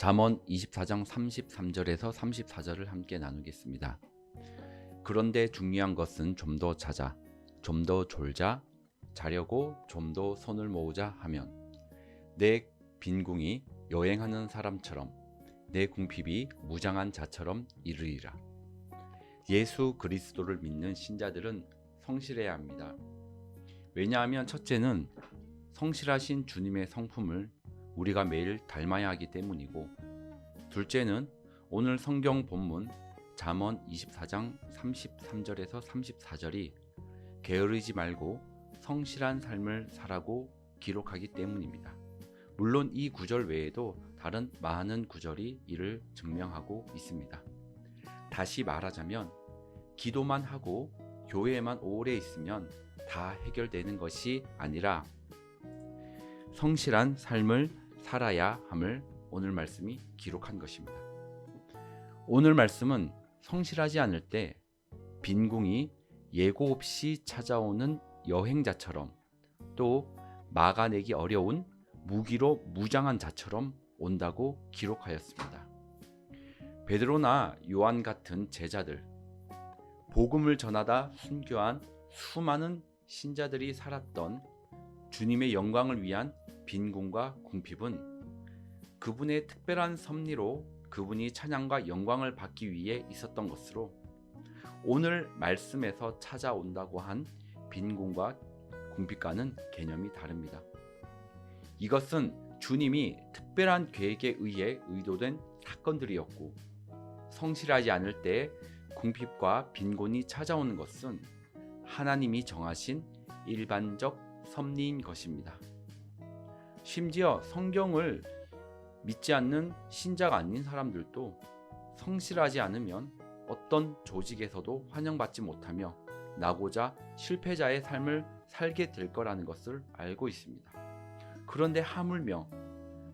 잠언 24장 33절에서 34절을 함께 나누겠습니다. 그런데 중요한 것은 좀 더 자자, 좀 더 졸자, 자려고 좀 더 손을 모으자 하면 내 빈궁이 여행하는 사람처럼 내 궁핍이 무장한 자처럼 이르리라. 예수 그리스도를 믿는 신자들은 성실해야 합니다. 왜냐하면 첫째는 성실하신 주님의 성품을 우리가 매일 닮아야 하기 때문이고, 둘째는 오늘 성경 본문 잠언 24장 33절에서 34절이 게으르지 말고 성실한 삶을 살라고 기록하기 때문입니다. 물론 이 구절 외에도 다른 많은 구절이 이를 증명하고 있습니다. 다시 말하자면 기도만 하고 교회에만 오래 있으면 다 해결되는 것이 아니라 성실한 삶을 살아야 함을 오늘 말씀이 기록한 것입니다. 오늘 말씀은 성실하지 않을 때 빈궁이 예고 없이 찾아오는 여행자처럼, 또 막아내기 어려운 무기로 무장한 자처럼 온다고 기록하였습니다. 베드로나 요한 같은 제자들, 복음을 전하다 순교한 수많은 신자들이 살았던 주님의 영광을 위한 빈궁과 궁핍은 그분의 특별한 섭리로 그분이 찬양과 영광을 받기 위해 있었던 것으로, 오늘 말씀에서 찾아온다고 한 빈궁과 궁핍과는 개념이 다릅니다. 이것은 주님이 특별한 계획에 의해 의도된 사건들이었고, 성실하지 않을 때 궁핍과 빈곤이 찾아오는 것은 하나님이 정하신 일반적 섭리인 것입니다. 심지어 성경을 믿지 않는 신자가 아닌 사람들도 성실하지 않으면 어떤 조직에서도 환영받지 못하며 나고자 실패자의 삶을 살게 될 거라는 것을 알고 있습니다. 그런데 하물며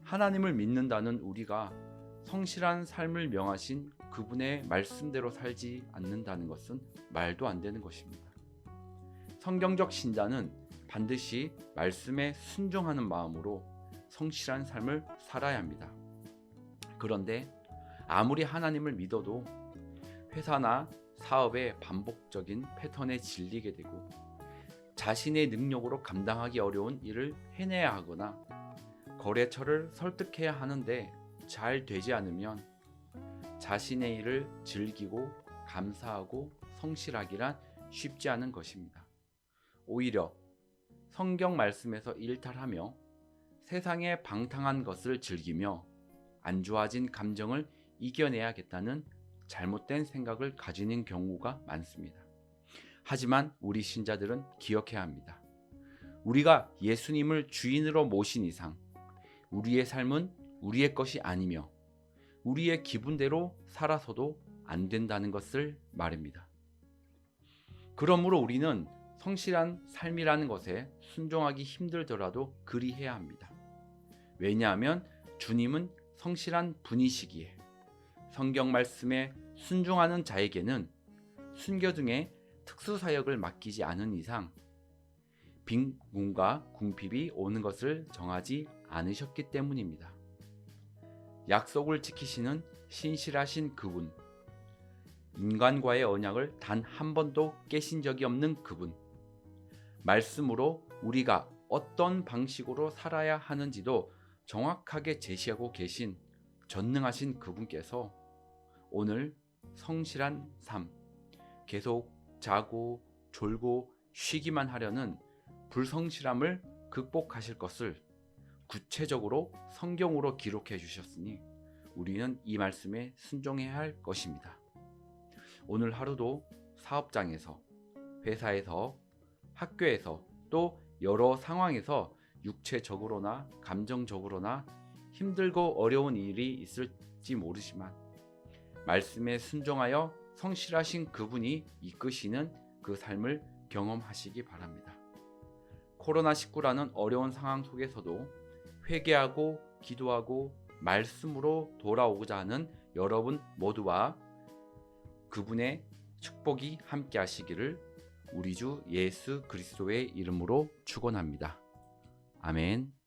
하나님을 믿는다는 우리가 성실한 삶을 명하신 그분의 말씀대로 살지 않는다는 것은 말도 안 되는 것입니다. 성경적 신자는 반드시 말씀에 순종하는 마음으로 성실한 삶을 살아야 합니다. 그런데 아무리 하나님을 믿어도 회사나 사업의 반복적인 패턴에 질리게 되고, 자신의 능력으로 감당하기 어려운 일을 해내야 하거나 거래처를 설득해야 하는데 잘 되지 않으면 자신의 일을 즐기고 감사하고 성실하기란 쉽지 않은 것입니다. 오히려 성경 말씀에서 일탈하며 세상의 방탕한 것을 즐기며 안 좋아진 감정을 이겨내야겠다는 잘못된 생각을 가지는 경우가 많습니다. 하지만 우리 신자들은 기억해야 합니다. 우리가 예수님을 주인으로 모신 이상 우리의 삶은 우리의 것이 아니며 우리의 기분대로 살아서도 안 된다는 것을 말입니다. 그러므로 우리는 성실한 삶이라는 것에 순종하기 힘들더라도 그리해야 합니다. 왜냐하면 주님은 성실한 분이시기에 성경 말씀에 순종하는 자에게는 순교 등의 특수사역을 맡기지 않은 이상 빈궁과 궁핍이 오는 것을 정하지 않으셨기 때문입니다. 약속을 지키시는 신실하신 그분, 인간과의 언약을 단 한 번도 깨신 적이 없는 그분, 말씀으로 우리가 어떤 방식으로 살아야 하는지도 정확하게 제시하고 계신 전능하신 그분께서 오늘 성실한 삶, 계속 자고 졸고 쉬기만 하려는 불성실함을 극복하실 것을 구체적으로 성경으로 기록해 주셨으니 우리는 이 말씀에 순종해야 할 것입니다. 오늘 하루도 사업장에서, 회사에서, 학교에서, 또 여러 상황에서 육체적으로나 감정적으로나 힘들고 어려운 일이 있을지 모르지만 말씀에 순종하여 성실하신 그분이 이끄시는 그 삶을 경험하시기 바랍니다. 코로나19라는 어려운 상황 속에서도 회개하고 기도하고 말씀으로 돌아오고자 하는 여러분 모두와 그분의 축복이 함께 하시기를 우리 주 예수 그리스도의 이름으로 축원합니다. 아멘.